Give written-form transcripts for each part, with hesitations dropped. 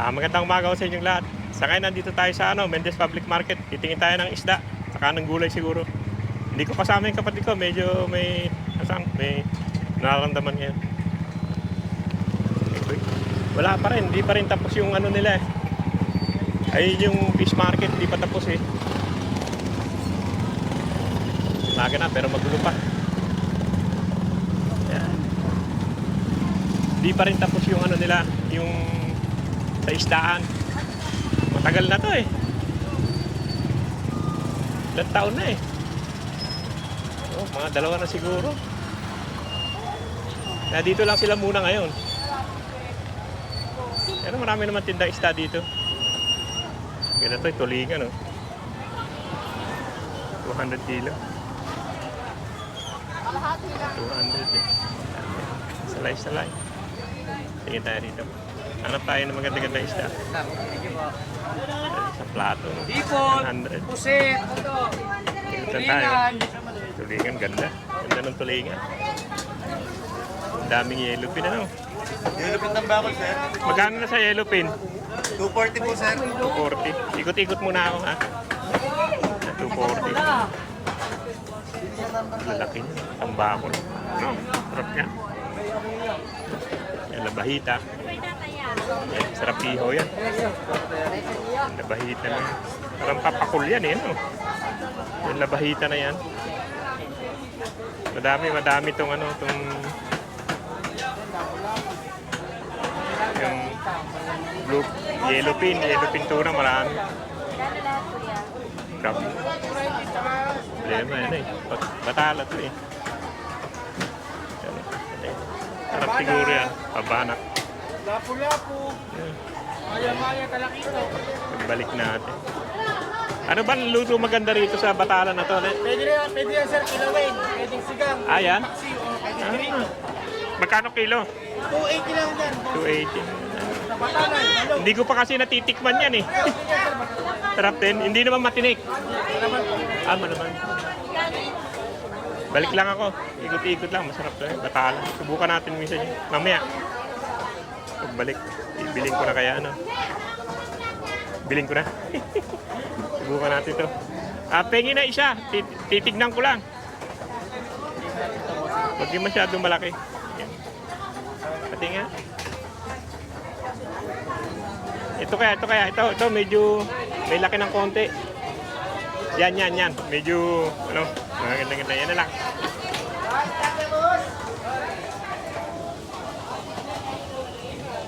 Magandang umaga sa inyong lahat. Sa ngayon nandito tayo sa Mendez Public Market. Titingin tayo ng isda, saka ng gulay siguro. Hindi ko kasama yung kapatid ko, medyo may nararamdaman ngayon. Wala pa rin, hindi pa rin tapos yung nila eh. Ay yung fish market, hindi pa tapos eh. Maga na pero magulo pa. Ayan. Hindi pa rin tapos yung nila, yung sa isdaan. Matagal na to eh. Ilang taon na eh. Oh, mga 2 na siguro. Kaya dito lang sila muna ngayon. Pero marami naman tinda isda dito. Ganito ito, tulingan, no? 200 kilo. 200 eh. Salay. Tingin tayo dito. Hanap tayo ng maganda-ganda isda. Sa plato, no? 100. Pusit. Tingnan tayo. Tulingan, ganda. Ganda ng tulingan. Ang daming yellow pin, ano? Yellow pin ng bakol, sir. Magkano na sa yellow pin? 240 po, sir. 240. Ikot-ikot muna ako, ha? 240. Lalaki niya. Ang bakol. No, sarap niya. Yan, labahita. Yan, sarap iho yan. Labahita na yan. Parang papakul yan, eh, no? Yung labahita na yan. Madami itong itong yung yellow pin tuna, marami. Grabe. Problema yan eh. Batala to eh. Sarap siguro yan. Pabanak. Lapu-lapu. Maya-maya talakito. Balik natin. Ano ba ang luto maganda rito sa Batalan na to? Pwede yan, sir, kilawin. Pwedeng sigang. Ayan. Paksi o pwedeng grito. Magkano kilo? 280 lang yan. 280. Sa Batalan. Hello. Hindi ko pa kasi natitikman yan eh. Sarap din. Hindi naman matinik. Malaman. Balik lang ako. Ikot-ikot lang. Masarap to eh. Batalan. Subukan natin minsan yun. Mamaya. Pagbalik. Ibilin ko na kaya Bilin ko na. Subukan natin to. Pengi na isa. Titignan ko lang. Huwag di masyadong malaki. Yan. Pati nga. Ito kaya. Ito medyo may laki ng konti. Yan. Medyo, maganda. Yan na lang.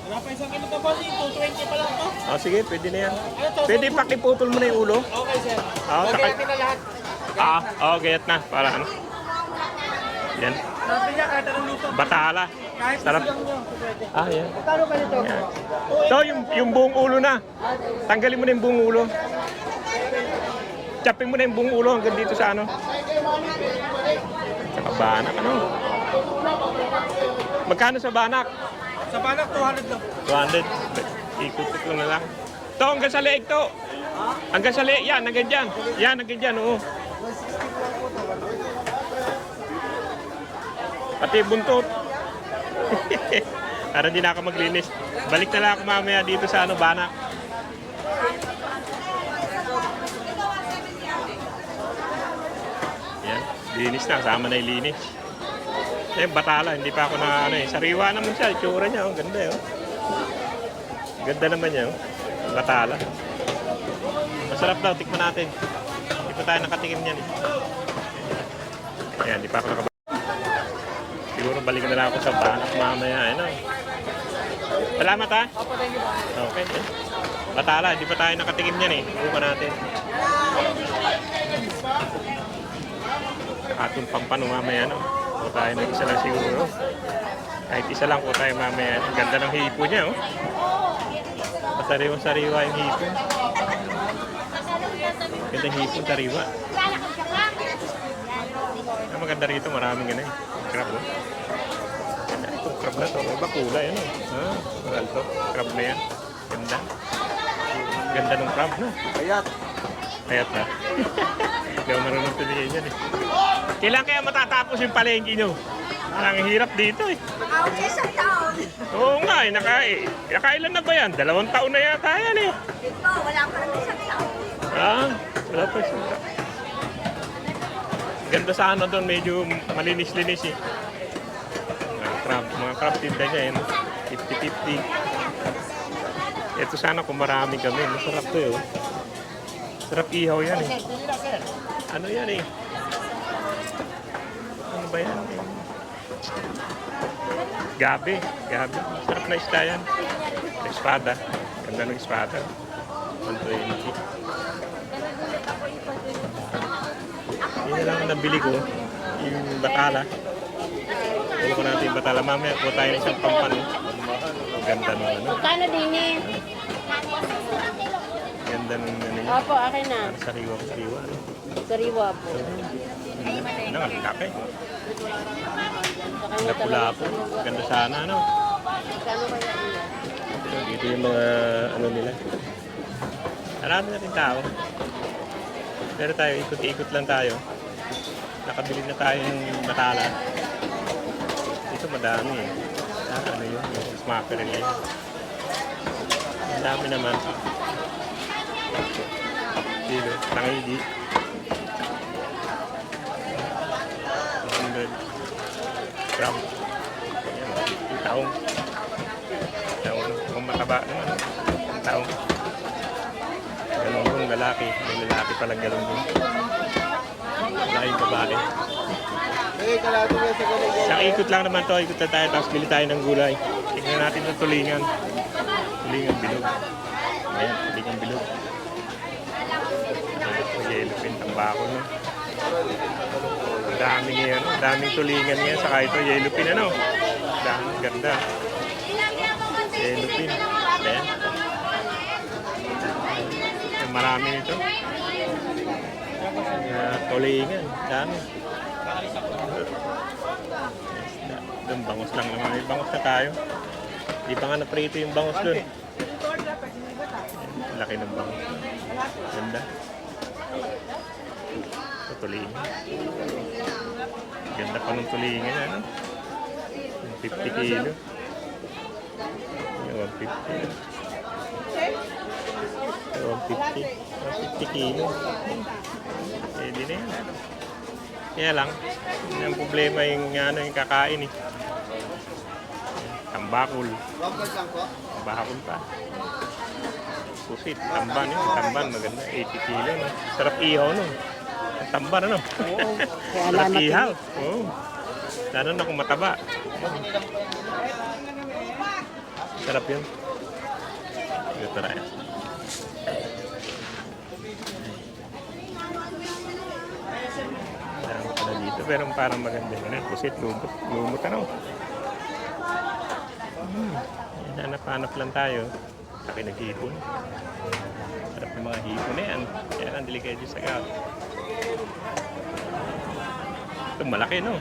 Wala pa isang kilo ka po, 220 pa lang to. Sige, pwede na yan. Pwede pakiputol mo na yung ulo. Okay, sir. Okay. Okay, natin na lahat. Gayat na. Para ano. Yan. Sabi niya, kahit anong luto. Batala. Kahit Sarap. sigang nyo. Pwede. Yan. Magkano ka nito? Yan. Ito, yung buong ulo na. Tanggalin mo na yung buong ulo. Chapin mo na yung buong ulo hanggang dito sa sa banak, Magkano sa banak? Sa banak, 200 lang. 200. Ikot ko na lang. Ito, hanggang sa leeg to. Hanggang sa leeg. Yan, hanggang dyan. Hanggang dyan, oo. Pati buntot. Para di na ako maglinis. Balik na lang ako mamaya dito sa banak. Yan, linis na. Kasama na yung linis. Batala, hindi pa ako sariwa naman siya, itsura niya, ganda Ganda naman niya, Batala. Masarap daw, tikman natin. Hindi pa tayo nakatikim niyan Ayan, hindi pa ako nakabalik. Siguro balik na lang ako sa banak mamaya, Salamat ha. Okay. Batala, hindi pa tayo nakatikim niyan Buka natin. Atong pampano mamaya, Kung tayo ng isa lang siguro. Kahit isa lang po tayo mamaya. Ang ganda ng hipo niya, Masariwa-sariwa yung hipo. Ganda yung hipo, sariwa. Ang maganda rito, maraming crab, Ganda itong crab na to. Iba kulay, Mahal to. Crab na yan. Ganda. Ganda ng crab, Payat na. Hindi ako marunong tulihin yan Kailan kaya matatapos yung palengke nyo? Ang hirap dito Isang taon. Oo nga eh, nakailan na ba yan? 2 taon na yata yan eh. Ito, wala pa naman isang taon. Ah, wala pa siya. Ganda sana doon, medyo malinis-linis eh. Mga crab tinda niya yun. 50-50. Ito sana kung marami kami. Masarap to yun. Sarap ihaw yan eh. Ano yan eh? Ano ba yan? Gabi. Gabi. Sarap na isda yan. Espada. Ganda ng espada. 120. Yun lang ang nabili ko. Yung batala. Pili ko natin yung batala. Mamaya po tayo ng isang pampano. Ganda ng ano. Magkano din eh? Ganda ng ano yun. Opo, akin na. Sariwa-sariwa. Ano? Sariwa po. Ano nga, laki. Sa kanya Napula talaga. po. Ganda sana, ano. Magkano kaya nila? Dito yung mga ano nila. Marami na rin tao. Pero tayo, ikot-ikot lang tayo. Nakabili na tayo ng batala. Dito madami eh. Ano yun, yung smacker nila yun. Ang dami naman. Dito, tangigi. 100 gram. Ayan, 50 taong. Taong, kung mataba naman. Taong. Galunggong lalaki. May lalaki palang galunggong. Laking babae. Isang ikot lang naman to. Ikot na tayo. Tapos bili tayo ng gulay. Tignan natin yung tulingan. Tulingan bilog. Ayan, tulingan bilog. Yellow pin. Tambako no. Ang daming yan. Ang daming tulingan yan. Saka ito yellow pin ano. Daming ganda. Yellow pin. Ayan. Marami nito. Tulingan. Dami. Doon, bangus lang naman. May bangus na tayo. Di pa nga naprito yung bangus doon. Laki ng bangus. Ganda. Ito, tulingan. Ganda pa ng tulingan. Ano? 50 kilo. 150. 150 kilo. Pwede na yan. Kaya lang, yung problema yung, ano, yung kakain eh. Tambakol. Tambakol pa. Pusit, tamban yun. Tamban, maganda. 80 kilo. No? Sarap ihaw no. Ang tamban ano. Sarap ihaw. Oo. Lalo na kung mataba. Sarap yun. Ito na yan. Dami pala dito, pero parang maganda yun. Pusit, lumot ano. Hanap-hanap lang tayo. Laki naghihipon. Sarap yung mga hipon na yan. Kaya lang delikado sa gat. Ito malaki no.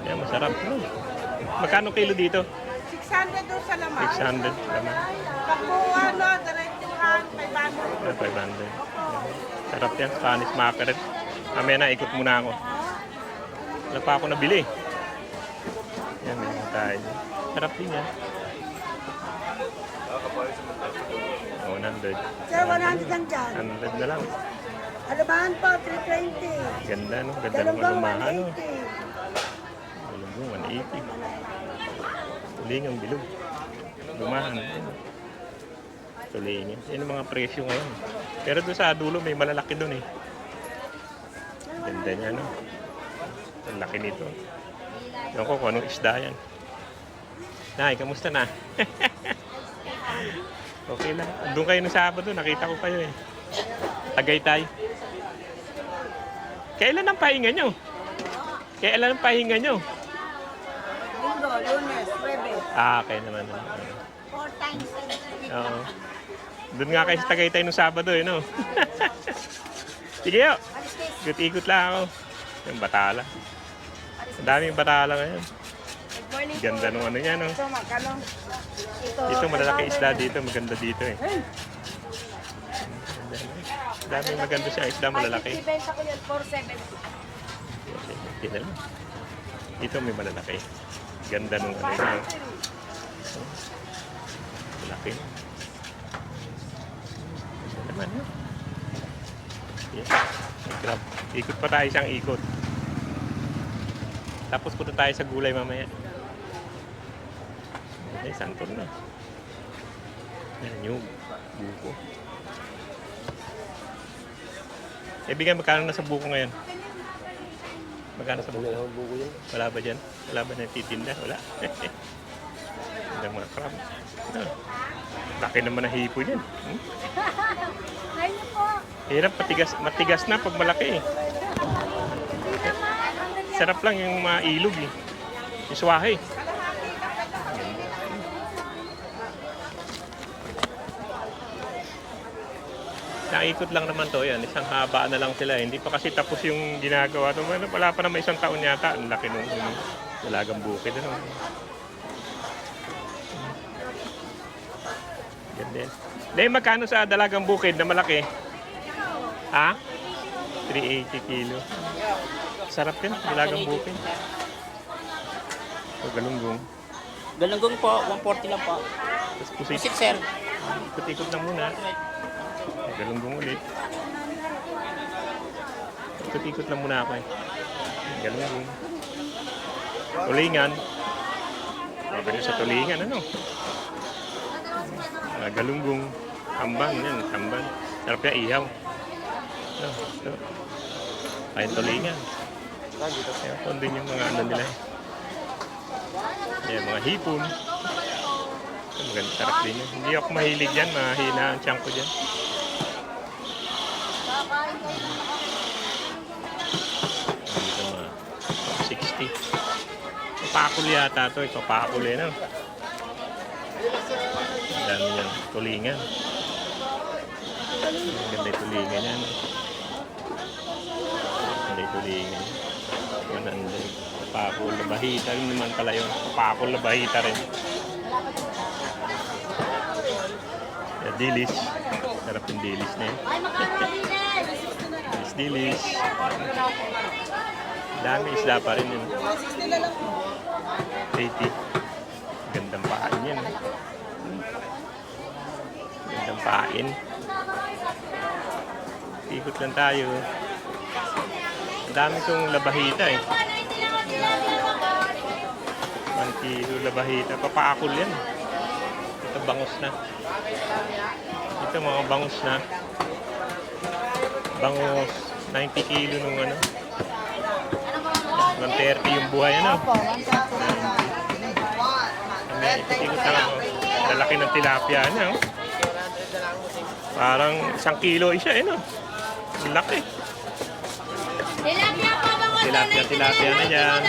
Yan masarap no. Magkano kilo dito? 600 doon sa laman. 600 naman. Pagkuha, no, diretsuhan, 500. 500. Sarap yan, Spanish mackerel. Mamaya na, ikot muna ako. Wala pa ako nabili. Yan, may mga tayo. Sarap din yan. 100. Sir, 100 lang dyan. 100 na lang. Alabahan po, 320. Ganda no, ganda ng Dalawang lumahan no. 180. Dalawang 180. Tulingang bilog. Lumahan. Tulingan. Yan ang mga presyo ngayon. Pero doon sa dulo may malalaki doon eh. Ganda niya no. Ang laki nito. Ewan ko kung anong isda yan. Nay, kamusta na? Okay lang. Doon kayo ng Sabado, nakita ko kayo eh. Tagaytay. Kailan ang pahinga nyo? Kailan ang pahinga nyo? Linggo, Lunes, Webes. Okay naman. 4 times a day. Oo. Doon nga kayo sa Tagaytay nung Sabado eh, no? Sige yo. Ikot-ikot lang ako. Yung batala. Ang daming batala ngayon. Ganda nung ano yan, no? Ito, magkano? Dito malalaki isda dito, maganda dito eh. Daming maganda siya isda malalaki. Ibenta ko yun, 470. Tingnan mo. Dito may malalaki. Ganda nung ano yun. Laki. Ito naman yun. Yes. Grab. Ikot pa tayo isang ikot. Tapos punta tayo sa gulay mamaya. Ay, santol na. Yan yung buko. Bigyan, magkano na sa buko ngayon? Magkano sa buko? Wala ba dyan? Wala ba na titinda? Wala. Ang mga crab. Laki naman ang hipo dyan. Ayun po. Hirap, matigas na pag malaki eh. Sarap lang yung mga ilog eh. Yung swahe. Naikot lang naman to yan. Isang haba na lang sila. Hindi pa kasi tapos yung ginagawa. Wala pa naman isang taon yata. Ang laki nung dalagang bukid. Ano? Ganda yan. Dahil magkano sa dalagang bukid na malaki? Ha? 380 kilo. Sarap yun. Dalagang bukid. O galunggong. Galunggong po, 140 lang po. Tapos pusit. Pusit, sir. Ikot-ikot lang muna. Galunggong ulit. Ikot-ikot lang muna ako eh. Galunggong. Tulingan. Pwede sa tulingan, ano? Galunggong. Kambang yan, kambang. Sarap yan, ihaw. Ito. Ayun, tulingan. Kaya kung din yung mga ano nila. Ayan, mga hipon. Maganda, sarap din yun. Hindi ako mahilig yan, mahina ang tiyan ko dyan. Dito mga 60. Papakul yata ito, papakul yan. Ang dami yan, tulingan. Ang ganda yung tulingan yan. Ang ganda yung tulingan. 100. Papakul, labahita rin naman pala yun. Papakul, labahita rin. Dilis. Sarap yung dilis na yun. Dilis. Dami isda pa rin yun. 80. Gandang pain yan. Gandang pain. Ikot lang tayo. Ang dami kong labahita eh. 1 kilo labahita. Papaakol yan. Ito bangus na. Ito mga bangus na. Bangus 90 kilo nung ano. 130 yung buhay ano. Ikot lang ako. Lalaki ng tilapia niya. Oh. Parang 1 kilo isa eh no. Ang laki. Tilapia po ba mo? Tilapia na dyan.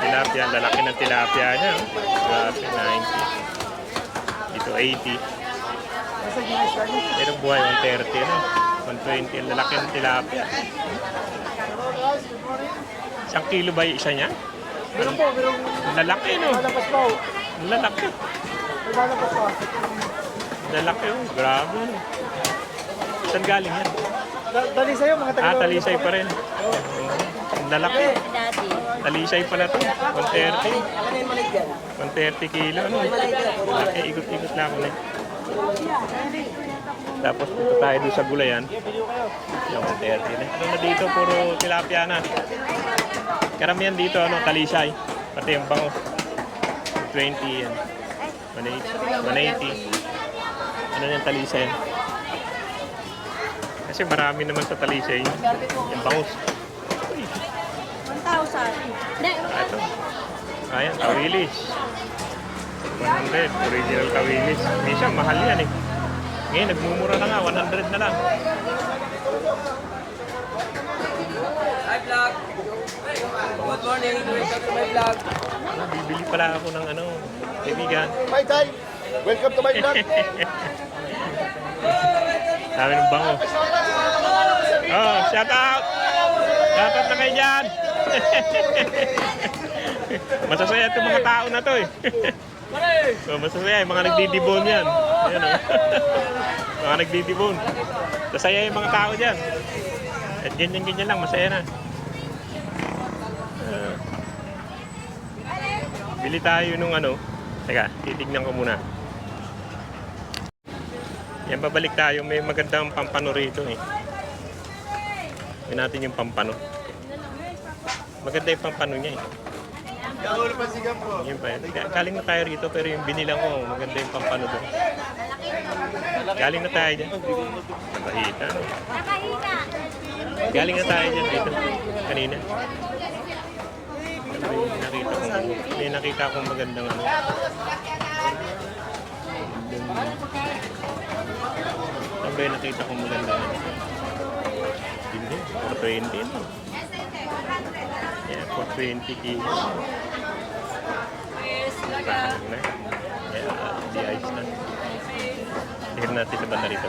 Tilapia, lalaki ng tilapia niya. Grabe, 90. Dito 80. Pero buhay 130 no. 120 ang lalaki ng tilapia. 1 kilo ba yung isa niya? Ang lalaki no. Ang lalaki. Lalaki oh. Grabe no. Saan galing yan? Talisay yung mga taga. Talisay pa rin. Ang lalaki. Dati. Talisay pala ito. 130. 130 kilo. Ano? Laki, ikot-ikot lang ako na. Tapos punta tayo doon sa gulayan. Yung 130 na. Ano na dito, puro tilapia na. Karamihan dito, ano, talisay. Pati yung bango. 20 yan. 180. Ano yung talisay? Kasi marami naman sa talisay. Yung bangus. 1,000. Ito. Ayan, kawilis. 100. Original kawilis. Minsan, mahal yan eh. Ngayon, nagmumura na nga. 100 na lang. Hi, vlog. Good morning. Welcome to my vlog. Bibili pala ako ng ano, kaibigan. Hi, Tay! Welcome to my vlog! Sabi ng bango. Oh, shout out! Shout out na kayo dyan! Masasaya itong mga tao na to eh. So, masasaya yung mga nagdidibon yan. Ayan o. Mga nagdidibon. Masaya yung mga tao dyan. At ganyan-ganyan lang, masaya na. Bili tayo nung ano, Teka, titignan ko muna. Yan, babalik tayo. May magandang pampano rito eh. Yan natin yung pampano. Maganda yung pampano niya eh. Yun pa yun. Galing na tayo rito pero yung binilang ko, maganda yung pampano doon. Galing na tayo dyan. Nakahita. No? Galing na tayo dyan dito. Kanina. May nakita akong magandang ano. Ano ba yung nakita akong magandang ano? Hindi, 420 no? Yeah, 420 kilo. Parang na. Yeah, di ayos na. Tignan natin sa banda rito.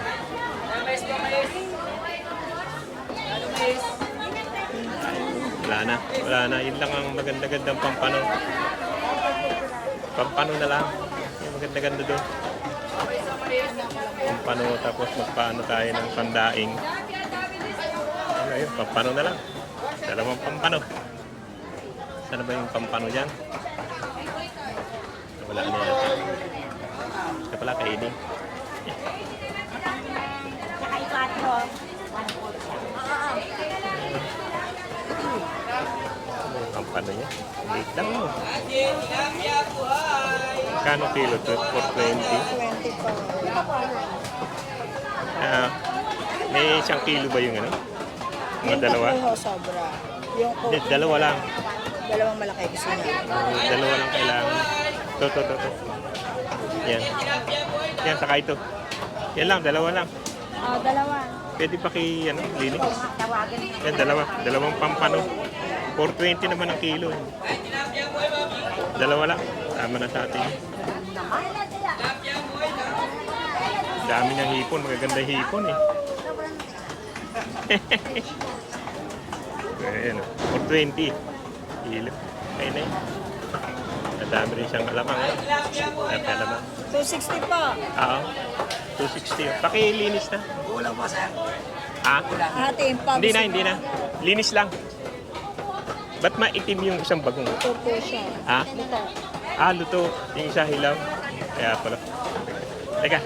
Wala na. Yun lang ang maganda-gandang pampano. Pampano na lang. Yung maganda-ganda doon. Pampano, tapos magpaano tayo ng pandaing. Ano yun, pampano na lang. Dalawang pampano. Sana ba yung pampano dyan? Wala na yata. Ito pala kainin. Saka ipatro. Pampano niya. Liit lang mo. Kano kilo to? 420? 20 po. May isang kilo ba yung ano? Mga dalawa? Yung sobra. Yung Hindi, dalawa lang. dalawang malaki gusto niya. Dalawa lang kailangan. To. Yan. Yan, saka ito. Yan lang, dalawa lang. Dalawa. Pwede pa kay, ano, linis. Tawagan mo. Yan, dalawa. Dalawang pampano. 420 naman ang kilo. Dalawa lang. Tama na sa atin. Dami niyang hipon. Magaganda hipon eh. Ayan, 420 kilo. Ayun na yun. Nadami rin siyang alamang. Dami alamang. 260 po. Oo. 260. Pakilinis na. Kulang po, sir. Ah? Ate, yung pag Hindi na. Linis lang. Ba't maitim yung isang bagong? Ito po siya. Ha? Ito. Luto. Yung isa hilaw. Kaya pala. Teka.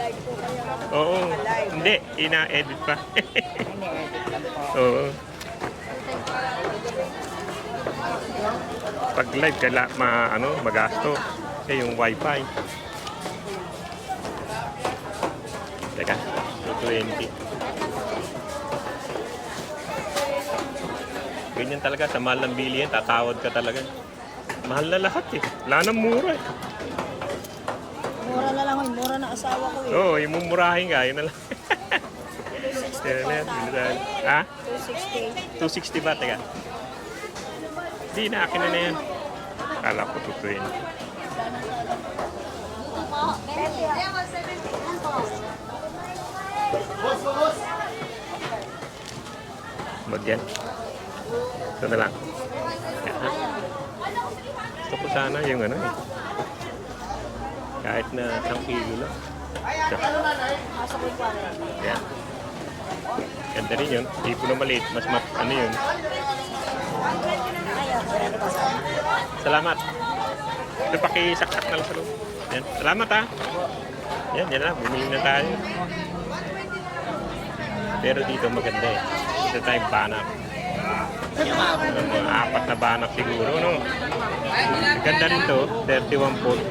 Oo. Hindi. Ina-edit pa. Ini-edit lang po. Oo. Pag live, magasto. Kasi yung wifi. Teka. 220. Ganyan talaga. Sa mahal ng bilihan, tatawad ka talaga. Mahal na lahat eh. Wala nang mura eh. Mura na lang yun. Mura na asawa ko eh. Oo, yung mumurahin ka, yun na lang. 260 Yan po. na yan. Ha? 260. 260 ba? Teka. Hindi na, akin na yan. Kala ko 220. Bagyan. Ito na lang. Yan. Gusto ko sana yung ano eh. Kahit na 1 kilo lang. Ito. Yan. Ganda rin yun. Hindi po na maliit. Mas ano yun. Salamat. Ito pakisaksak na lang sa loob. Yan. Salamat ha. Yan na. Bumili na tayo. Pero dito maganda eh. Dito tayong banak. Mga 4 na banak siguro, no? Ganda rin to. 31 foot.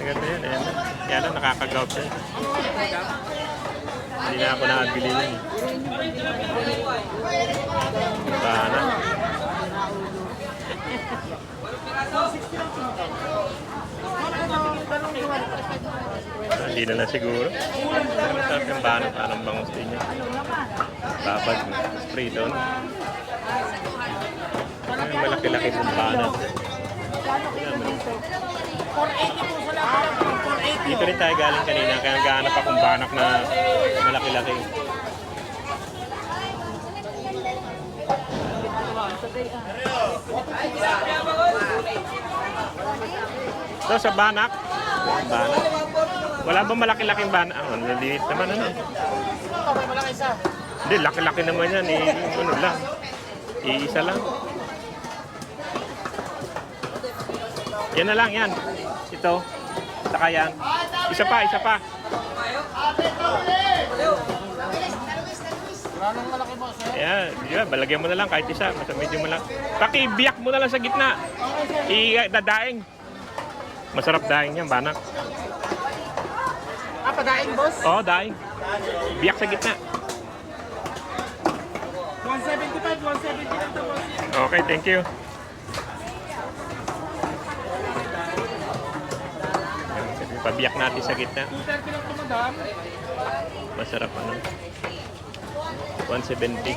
Maganda yan. Ayan. Yan na. Nakakagaw siya. Hindi na ako nakabili yun. Banak. Hindi na lang siguro. Masarap yung banak. Anong bangus din niya. Babad mo. Spray doon. Malaki-laki pong banak. Dito rin tayo galing kanina. Kaya naghahanap akong banak na malaki-laki. So sa banak. Banak. Wala bang malaki-laking banak? Ang liliit naman ano. Hindi, laki-laki naman yan. Ano lang. Iisa lang. Yan na lang, yan. Ito. Saka yan. Isa pa, isa pa. Ayan, yeah, balagyan mo na lang kahit isa. Basta medyo mo lang. Pakibiyak mo na lang sa gitna. Dadaing. Masarap daing yan, banak. Padaing, boss. Oo, daing. Biyak sa gitna. 175, 170 lang to, boss. Okay, thank you. Pabiyak natin sa gitna. 230 lang to, madam. Masarap ano. 170.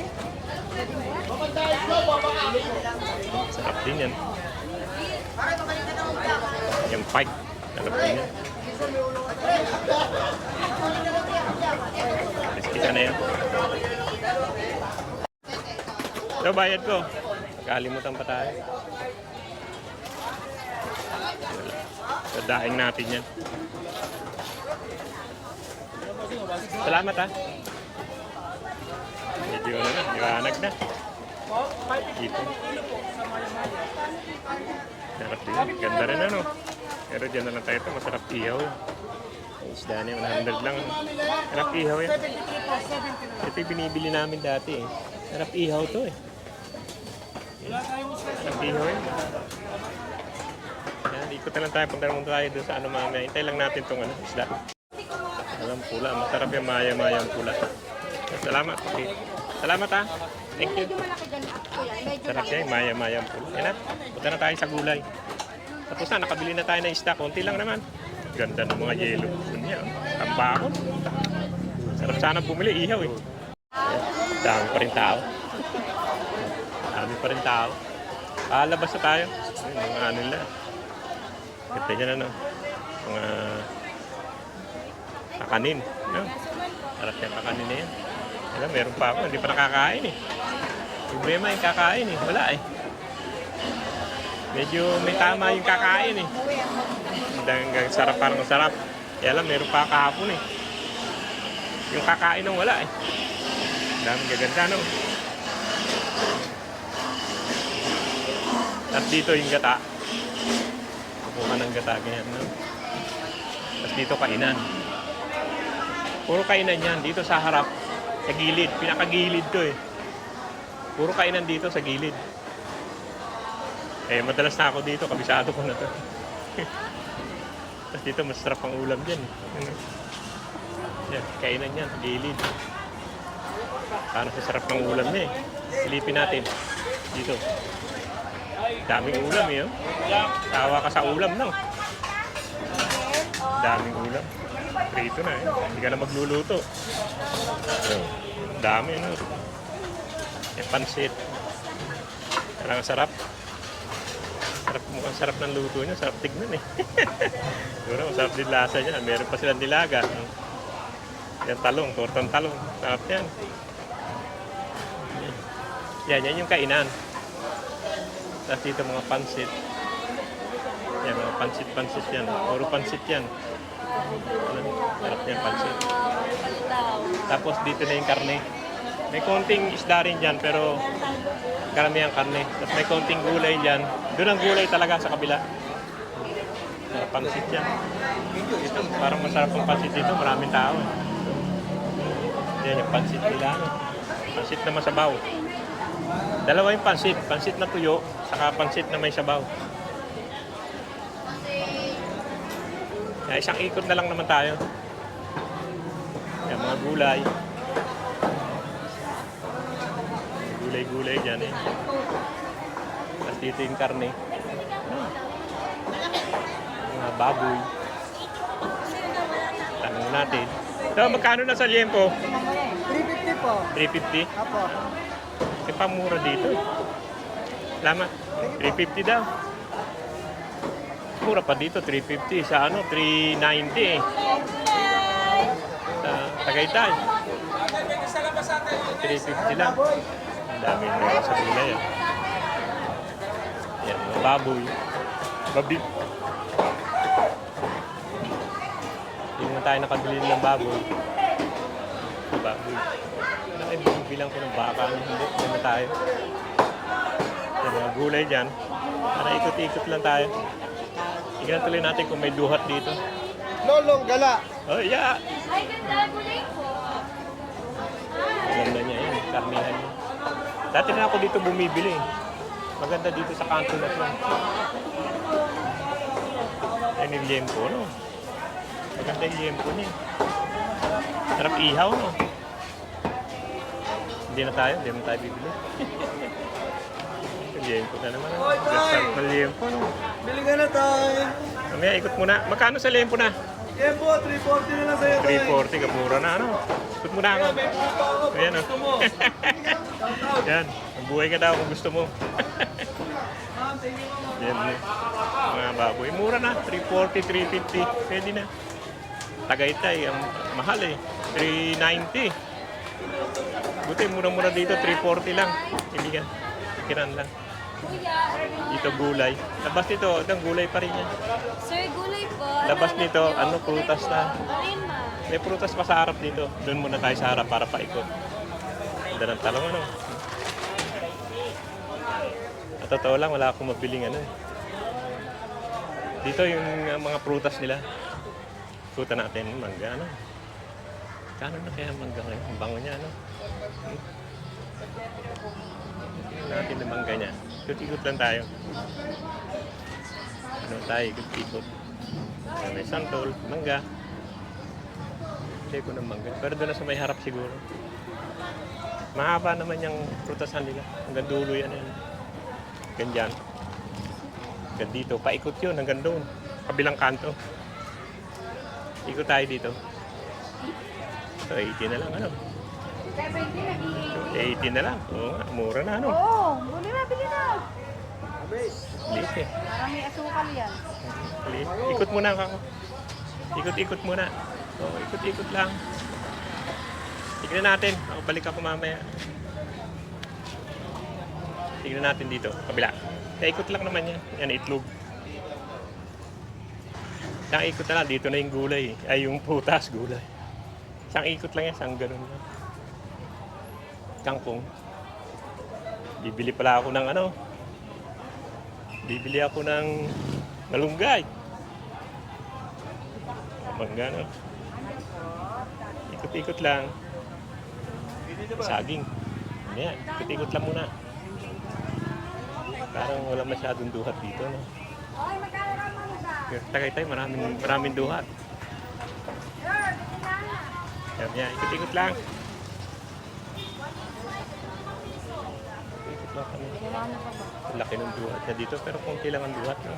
Sarap din yan. Yung pike. Sarap din yan. Biskita na yan. So, bayad ko. Kalimutan pa tayo. So, daing natin yan. Salamat ha. Medyo ano na, liwanag na. Ito. Sarap din. Ganda rin ano. Pero dyan na lang tayo ito. Masarap ihaw. Isda niya, 100 lang. Sarap ihaw yan. Ito yung binibili namin dati eh. Sarap ihaw to eh. Sarap ihaw yan. Yan, ikot na lang tayo. Punta naman tayo doon sa ano mamaya. Hintay lang natin itong ano, isda. Alam pula. Masarap yung maya-mayang pula. Salamat. Okay. Salamat ha. Thank you. Sarap yan, maya-mayang pula. Yan na. Punta na tayo sa gulay. Tapos na, nakabili na tayo ng isda. Konti lang naman. Ganda ng mga yelo. Yan, tambakon. Sarap sana bumili. Ihaw eh. Dami pa rin tao. Dami pa rin tao. Labas na tayo. Ayun, mga ano nila. Ganda dyan ano. Mga kakanin. No? Sarap yung kakanin na yan. Alam, meron pa ako. Hindi pa nakakain eh. Problema yung kakain eh. Wala eh. Medyo may tama yung kakain eh. Hanggang sarap, parang sarap. Kaya alam, meron pa kahapon eh. Yung kakain nang wala eh. Daming gaganda no. At dito yung gata. Kukuha ng gata ganyan no. Tapos dito kainan. Puro kainan yan. Dito sa harap. Sa gilid. Pinakagilid to eh. Puro kainan dito sa gilid. Eh, madalas na ako dito. Kabisado ko na to. Tapos dito, masarap ang ulam dyan. Yan, kainan yan. Gilid. Paano sa sarap ng ulam niya eh. Silipin natin. Dito. Daming ulam eh. Oh. Tawa ka sa ulam no. Daming ulam. Prito na eh. Hindi ka na magluluto. So, dami no. Yung pansit. Talagang sarap. Sarap, mukhang sarap ng luto niya. Sarap tignan eh. Siguro, masarap din lasa niya. Meron pa silang nilaga. Yan talong, tortang talong. Sarap yan. Yan yung kainan. Tapos dito mga pansit. Yan, mga pansit yan. Puro pansit yan. Sarap yan, pansit. Tapos dito na yung karne. May konting isda rin dyan, pero karamihan karne. Tapos may konting gulay dyan. Doon ang gulay talaga sa kabila. Pansit yan. Ito, parang masarap ang pansit dito. Maraming tao. Yan yung pansit nila. Pansit na masabaw. Dalawa yung pansit. Pansit na tuyo, saka pansit na may sabaw. Yan, isang ikot na lang naman tayo. Yan, mga gulay. Gulay-gulay dyan eh. Tapos dito yung karne. Mga baboy. Tanong natin. So, magkano na sa liempo? 350 po. 350? Apo. Kasi pamura dito. Salamat. 350 daw. Mura pa dito, 350. Sa ano, 390 eh. Sa Tagaytay. 350 lang. Ang dami na sa gulay yan. Yan, mga baboy. Babi. Hindi naman tayo nakabili ng baboy. Baboy. Ay, bilang ko ng baka. Hindi naman tayo. Yan, mga gulay dyan. Para ikot-ikot lang tayo. Tingnan tuloy natin kung may duhat dito. Lolong gala. Oh, yeah. Ay, ganda. Gulay po. Ganda niya yan, karnihan niya. Dati na ako dito bumibili. Maganda dito sa kanto na to. Ayun yung liempo, no? Maganda yung liempo niya. Sarap ihaw, no? Hindi na tayo bibili. Yung liempo na naman. Sarap na liempo, no? Bili ka na tayo. Mamaya, ikot muna. Magkano sa liempo na? Yan po, 340 na lang sa'yo. 340, kapura na, ano? Ikot muna ako. Ayan, no? Yan, mabuhay ka daw kung gusto mo. Yan, mga baboy. Mura na, 340, 350. Pwede na. Tagaytay, ang mahal eh. 390. Buti, mura-mura dito, 340 lang. Hindi ka. Kiran lang. Dito gulay. Labas nito, ang gulay pa rin yan. Sir, gulay po. Labas nito, ano, prutas na. Ayun, ma. May prutas pa sa harap dito. Doon muna tayo sa harap para paikot. Ganda ng talong, ano. At totoo lang, wala akong mabiling ano eh. Dito yung mga prutas nila. Ikutan natin, mangga, ano. Kano na kaya mangga ngayon? Ang bango niya, ano. Tingnan natin yung mangga niya. Ikot-ikot lang tayo. Ano tayo, ikot-ikot. May santol, mangga. Hindi ko ng mangga. Pero doon na sa may harap siguro. Mahaba naman yung prutasan nila. Hanggang dulo yan. Ganyan. Hanggang dito. Paikot yun hanggang doon. Kabilang kanto. Ikot tayo dito. So, 80 na lang, ano? 80 na lang. Oo nga, mura na, ano? Oo, bili na. Liit eh. Parang may asukal yan. Liit. Ikot muna ako. Ikot-ikot muna. Oo, ikot-ikot lang. Tignan natin. Ako balik ako mamaya. Tignan natin dito. Kabila. Ikot lang naman yan. Yan, itlog. Isang ikot na lang. Dito na yung gulay. Ay, yung putas gulay. Isang ikot lang yan. Isang ganun lang. Kangkong. Bibili pala ako ng ano. Bibili ako ng malunggay. Mangga, no? Ikot-ikot lang. Saging. Yan. Ikot-ikot lang muna. Parang wala masyadong duhat dito, no? Pero Tagaytay, maraming duhat. Yan. Ikot-ikot lang. Ikot lang kami. Laki ng duhat na dito, pero konti lang ang duhat, no?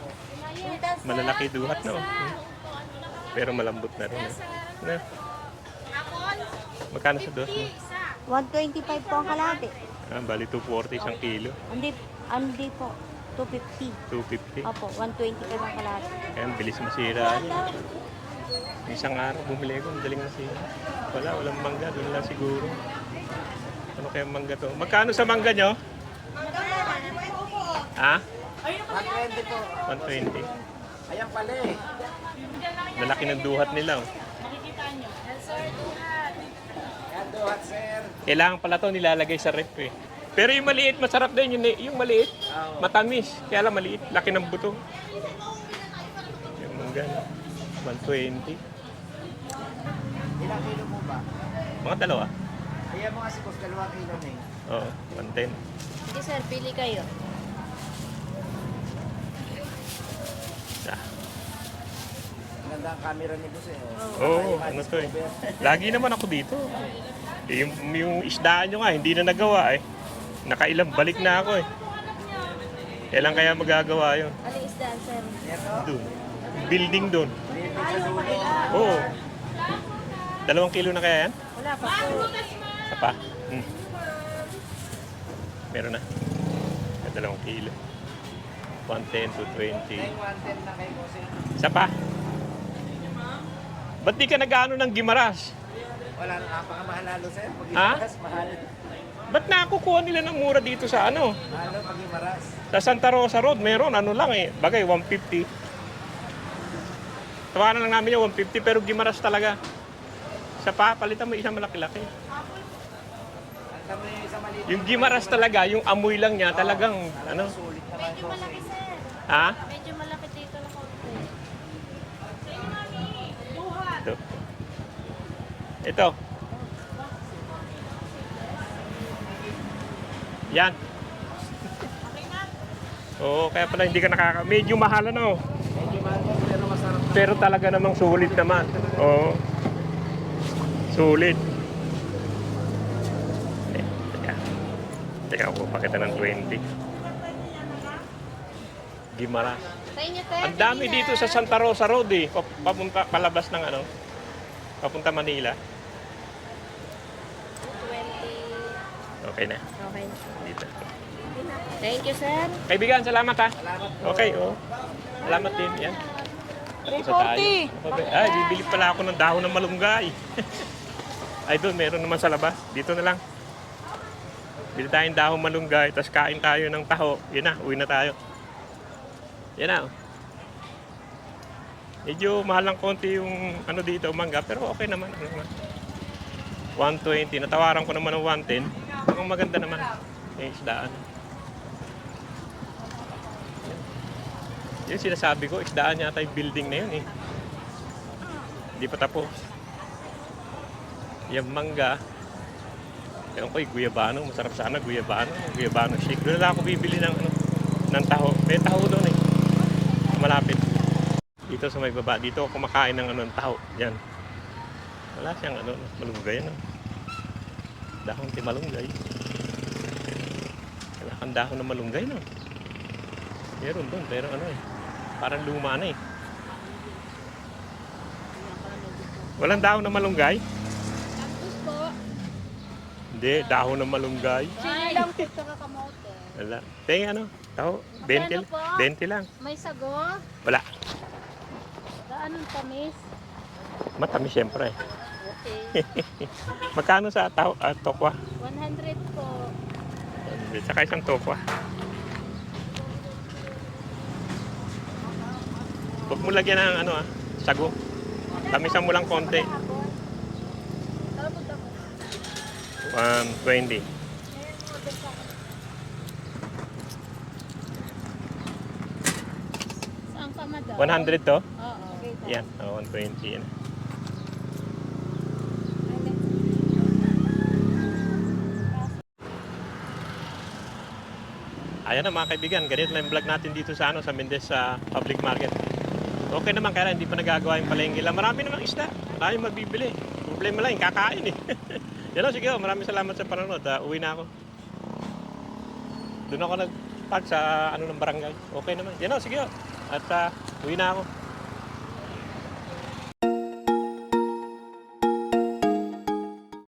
Malalaki duhat, no? Pero malambot na rin, no? Na? Magkano sa dos, no? 125 po ang kalahati. Bali 240 isang kilo. Hindi po. 250. 250. Opo, 125 ang kalahati. Kaya ang bilis masira. Isang araw bumili ko, madaling masira. Walang mangga, doon lang siguro. Ano kaya mangga to? Magkano sa mangga nyo? Ha? 120 po. 120. Ayan pala eh. Malaki ng duhat nila. Oh. Yan duhat, sir. Kailangan pala to nilalagay sa ref eh. Pero yung maliit, masarap din yung maliit. Matamis. Kaya lang maliit. Laki ng buto. Yung mangga, 120. Ilang kilo po ba? Mga dalawa. Ayan mo kasi kung 2 kilo na eh. Oo, 110. Sige sir, pili kayo. Ganda ang camera ni Boss eh. Oo, ano to eh. Lagi naman ako dito. Yung isdaan nyo nga, hindi na nagawa eh. Nakailang balik na ako eh. Kailan kaya magagawa yun? Ano yung isdaan sir? Doon. Building doon. Oo. 2 kilo na kaya yan? Wala pa po. Isa pa? Meron na. 2 kilo. 110 to 20. 110 na kay Boss eh. Isa pa? Ba't di ka nag-ano ng Gimaras? Wala na, napakamahal lalo sir. Pag Ha? imaras, mahal. Ba't nakukuha nila ng mura dito sa ano? Mahal pag imaras. Sa Santa Rosa Road, meron ano lang eh. Bagay, 150. Tawanan lang namin yung 150 pero Gimaras talaga. Sa pa, palitan mo isang malaki-laki. Ang dami yung isang maliit. Yung Gimaras talaga, yung amoy lang niya talagang ano. Sulit naman Medyo Boss malaki eh. sir. Ha? Medyo malaki dito na konti. Ito. Ito. Yan. Oo, kaya pala hindi ka medyo mahal ano. Medyo mahal po, pero masarap. Pero talaga namang sulit naman. Oo. Sulit. Teka. Teka ako, pakita ng 20. Gimaras. Sa inyo, sir. Ang dami dito sa Santa Rosa Road eh. Papunta, palabas ng ano. Papunta Manila. 20. Okay na. Okay. Dito. Thank you, sir. Kaibigan, salamat ha. Salamat po. Okay, oh. Salamat din. Yan. Tapos na tayo. Ay, bibili pala ako ng dahon ng malunggay. Ay, doon, meron naman sa labas. Dito na lang. Bili tayong dahon malunggay, tapos kain tayo ng taho. Yan na, uwi na tayo. Yan na. Oh. Medyo mahal lang konti yung ano dito, mangga, pero okay naman. Ano naman. 120. Natawaran ko naman ng 110. Ang maganda naman. Yung isdaan. Yung sinasabi ko, isdaan yata yung building na yun eh. Hindi pa tapos. Yung mangga. Ewan ko, guyabano. Masarap sana guyabano. Guyabano shake. Doon lang ako bibili ng, ano, ng taho. May taho doon eh. Malapit. Dito sa may baba. Dito ako kumakain ng, ano, ng taho. Yan. Wala siyang ano, malunggay. Ano. Dahon ti malunggay. Wala kang dahon ng malunggay. No? Meron doon. Pero ano eh. Parang luma na eh. Walang dahon ng malunggay? Tapos po. Hindi, dahon ng malunggay. Sinilang po ito kakamote. Wala. Tingin ano? Taho? 20, po? 20 lang. May sago. Wala. Anong tamis? Matamis syempre. Okay. Magkano sa taho? Tokwa? 100 po. Saka isang tokwa. Huwag mo lagyan ng ano sago. Tamisan mo lang konti. 120. Saan ka, madam? 100 to? Oo. Yan, 120 yan. Ayan na mga kaibigan, ganito lang yung vlog natin dito sa sa Mendez sa public market. Okay naman, kaya hindi pa nagagawa yung palengke lang. Marami namang isda, marami magbibili. Problema lang, yung kakain eh. Yan o, sige o, maraming salamat sa panonood. Uwi na ako. Doon ako nag-park sa ano ng barangay. Okay naman. Yan o, sige o. At uwi na ako.